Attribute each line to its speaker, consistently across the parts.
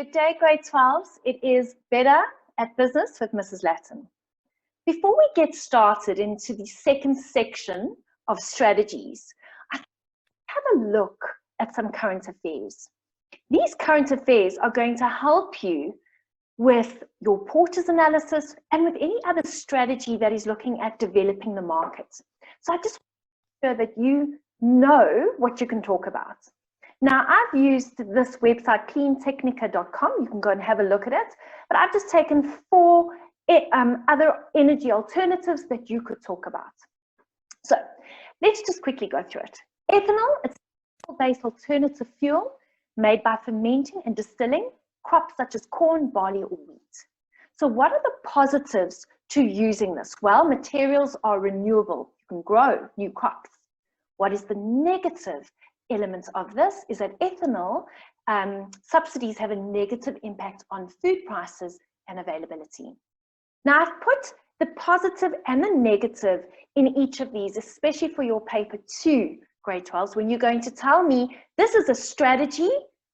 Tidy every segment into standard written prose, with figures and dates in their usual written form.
Speaker 1: Good day, grade 12s. It is Better at Business with Mrs. Latin. Before we get started into the second section of strategies, I have a look at some current affairs. These current affairs are going to help you with your Porter's analysis and with any other strategy that is looking at developing the market. So I just want to make sure that you know what you can talk about. Now, I've used this website, cleantechnica.com. You can go and have a look at it. But I've just taken 4 other energy alternatives that you could talk about. So let's just quickly go through it. Ethanol, it's a based alternative fuel made by fermenting and distilling crops such as corn, barley, or wheat. So what are the positives to using this? Well, materials are renewable. You can grow new crops. What is the negative element of this is that ethanol subsidies have a negative impact on food prices and availability. Now, I've put the positive and the negative in each of these, especially for your paper 2, grade 12s, when you're going to tell me this is a strategy.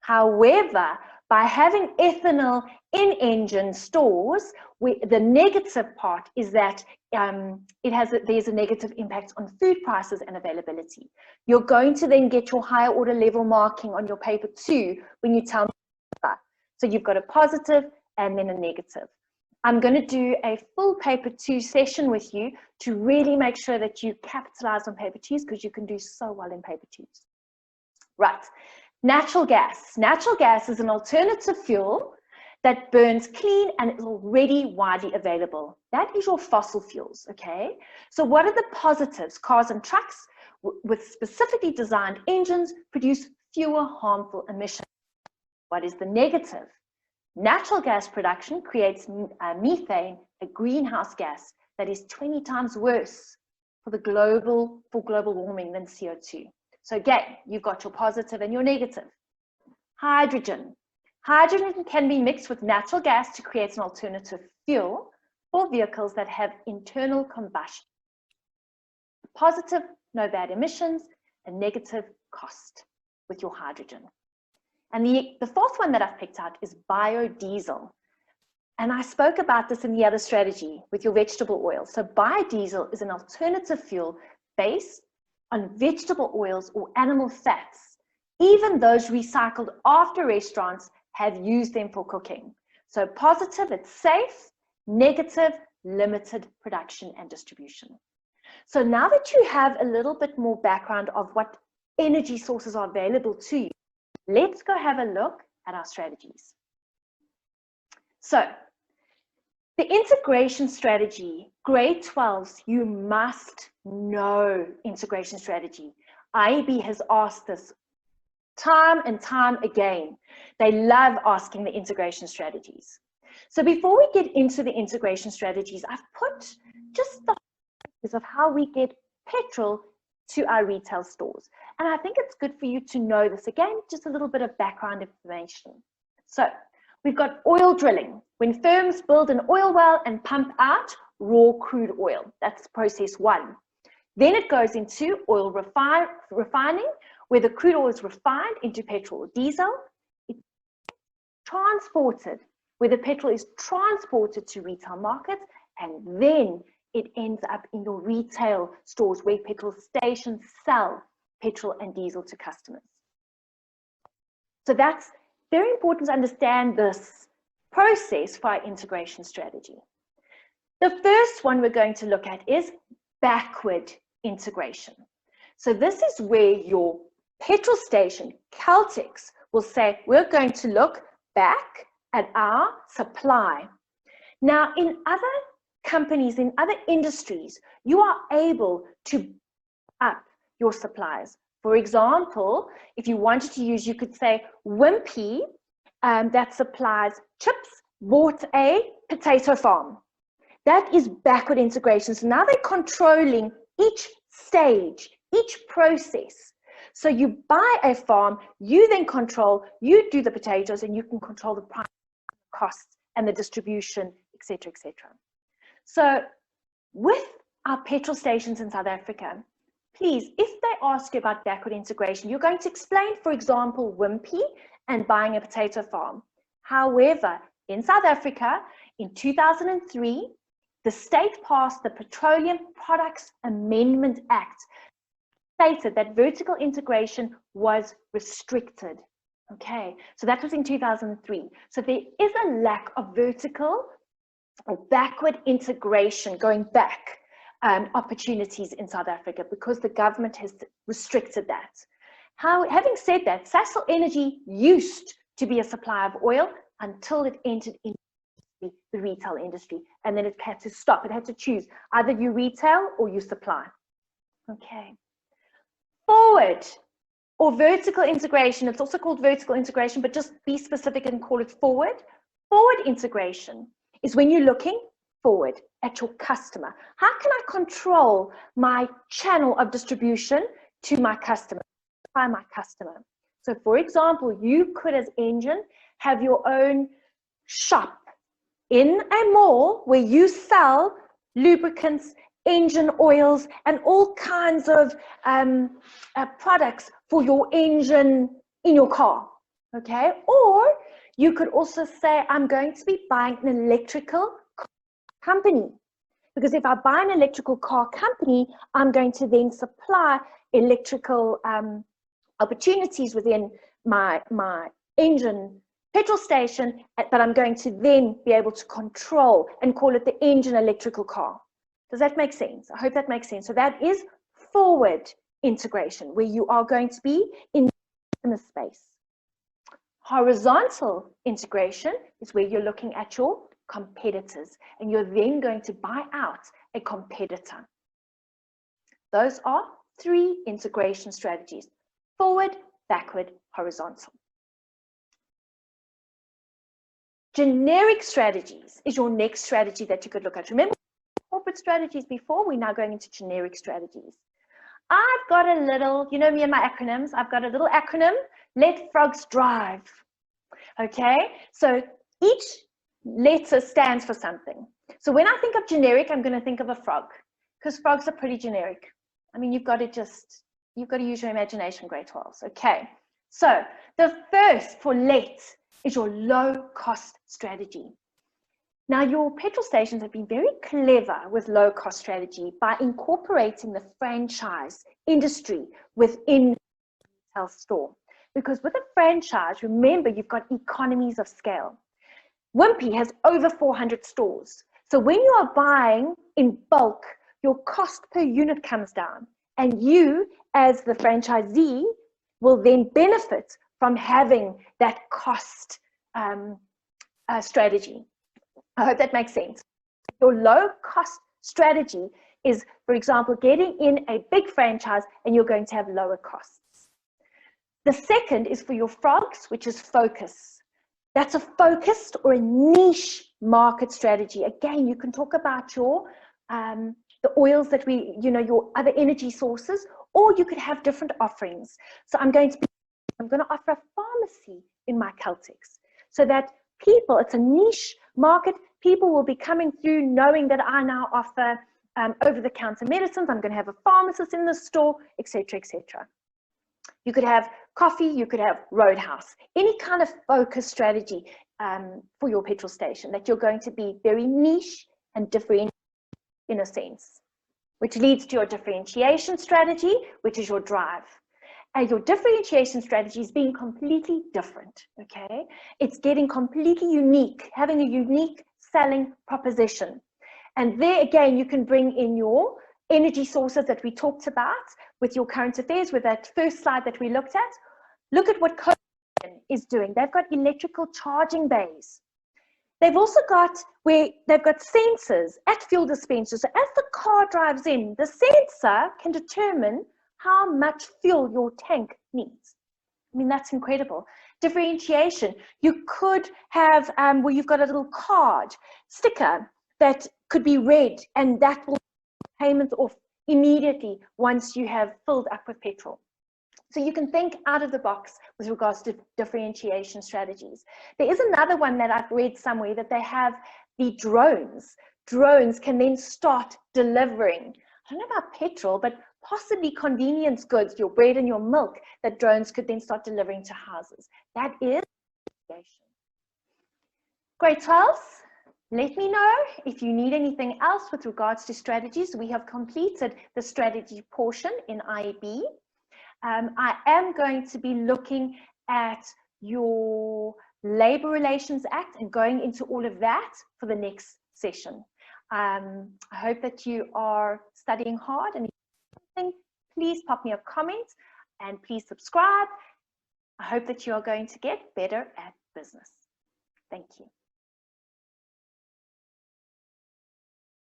Speaker 1: However, by having ethanol in engine stores, the negative part is that there's a negative impact on food prices and availability. You're going to then get your higher order level marking on your paper 2 when you tell me that. So you've got a positive and then a negative. I'm going to do a full paper 2 session with you to really make sure that you capitalize on paper 2s, because you can do so well in paper 2s. Right. Natural gas. Natural gas is an alternative fuel that burns clean and is already widely available. That is your fossil fuels, okay? So what are the positives? Cars and trucks with specifically designed engines produce fewer harmful emissions. What is the negative? Natural gas production creates methane, a greenhouse gas that is 20 times worse for global warming than CO2. So again, you've got your positive and your negative. Hydrogen. Hydrogen can be mixed with natural gas to create an alternative fuel for vehicles that have internal combustion. Positive, no bad emissions, a negative cost with your hydrogen. And the fourth one that I've picked out is biodiesel. And I spoke about this in the other strategy with your vegetable oil. So biodiesel is an alternative fuel based on vegetable oils or animal fats. Even those recycled after restaurants have used them for cooking. So positive, it's safe. Negative, limited production and distribution. So now that you have a little bit more background of what energy sources are available to you, let's go have a look at our strategies. So the integration strategy, grade 12s, you must know integration strategy. IEB has asked this time and time again. They love asking the integration strategies. So before we get into the integration strategies, I've put just the of how we get petrol to our retail stores. And I think it's good for you to know this. Again, just a little bit of background information. So we've got oil drilling. When firms build an oil well and pump out raw crude oil, that's process 1. Then it goes into oil refining, where the crude oil is refined into petrol or diesel. It's transported, where the petrol is transported to retail markets, and then it ends up in your retail stores where petrol stations sell petrol and diesel to customers. So that's very important to understand this process for our integration strategy. The first one we're going to look at is backward integration. So this is where your petrol station, Caltex, will say, we're going to look back at our supply. Now, in other companies, in other industries, you are able to up your supplies. For example, if you wanted to use, you could say Wimpy, that supplies chips, bought a potato farm. That is backward integration. So now they're controlling each stage, each process. So you buy a farm, you then control, you do the potatoes, and you can control the price, costs, and the distribution, etc., etc. So with our petrol stations in South Africa, please, if they ask you about backward integration, you're going to explain, for example, Wimpy and buying a potato farm. However, in South Africa, in 2003, the state passed the Petroleum Products Amendment Act, stated that vertical integration was restricted. Okay, so that was in 2003. So there is a lack of vertical or backward integration, going back, opportunities in South Africa because the government has restricted that. Having said that, Sasol Energy used to be a supplier of oil until it entered into the retail industry, and then it had to stop. It had to choose, either you retail or you supply. Okay. Forward or vertical integration, it's also called vertical integration, but just be specific and call it forward. Forward integration is when you're looking forward at your customer. How can I control my channel of distribution to my customer, by my customer? So for example, you could, as Engine, have your own shop in a mall where you sell lubricants, engine oils, and all kinds of products for your engine in your car, okay? Or you could also say, I'm going to be buying an electrical company, because if I buy an electrical car company, I'm going to then supply electrical opportunities within my engine petrol station, but I'm going to then be able to control and call it the engine electrical car. Does that make sense? I hope that makes sense. So that is forward integration, where you are going to be in the space. Horizontal integration is where you're looking at your competitors and you're then going to buy out a competitor. Those are 3 integration strategies: forward, backward, horizontal. Generic strategies is your next strategy that you could look at. Remember corporate strategies before? We're now going into generic strategies. I've got a little, you know me and my acronyms, I've got a little acronym, let frogs drive. Okay, so each letter stands for something. So when I think of generic, I'm going to think of a frog, because frogs are pretty generic. I mean, you've got to use your imagination, grade 12s. Okay, so the first for let is your low cost strategy. Now, your petrol stations have been very clever with low cost strategy by incorporating the franchise industry within the retail store. Because with a franchise, remember, you've got economies of scale. Wimpy has over 400 stores. So when you are buying in bulk, your cost per unit comes down. And you, as the franchisee, will then benefit from having that cost strategy. I hope that makes sense. Your low cost strategy is, for example, getting in a big franchise and you're going to have lower costs. The second is for your frogs, which is focus. That's a focused or a niche market strategy. Again, you can talk about your the oils that your other energy sources, or you could have different offerings. So I'm going to offer a pharmacy in my Caltex, so that people, it's a niche market, people will be coming through knowing that I now offer over-the-counter medicines. I'm going to have a pharmacist in the store, etc., etc. You could have coffee, you could have Roadhouse, any kind of focus strategy for your petrol station that you're going to be very niche and different in a sense, which leads to your differentiation strategy, which is your drive. And your differentiation strategy is being completely different, okay? It's getting completely unique, having a unique selling proposition. And there again, you can bring in your energy sources that we talked about with your current affairs, with that first slide that we looked at. Look at what Copenhagen is doing. They've got electrical charging bays. They've also got where they've got sensors at fuel dispensers. So as the car drives in, the sensor can determine how much fuel your tank needs. I mean, that's incredible. Differentiation. You could have where you've got a little card sticker that could be read, and that will payments off immediately once you have filled up with petrol. So you can think out of the box with regards to differentiation strategies. There is another one that I've read somewhere, that they have the drones. Drones can then start delivering, I don't know about petrol, but possibly convenience goods, your bread and your milk, that drones could then start delivering to houses. That is differentiation. Grade 12s, let me know if you need anything else with regards to strategies. We have completed the strategy portion in IB. I am going to be looking at your Labor Relations Act and going into all of that for the next session. I hope that you are studying hard, and if you have anything, please pop me a comment and please subscribe. I hope that you are going to get better at business. Thank you.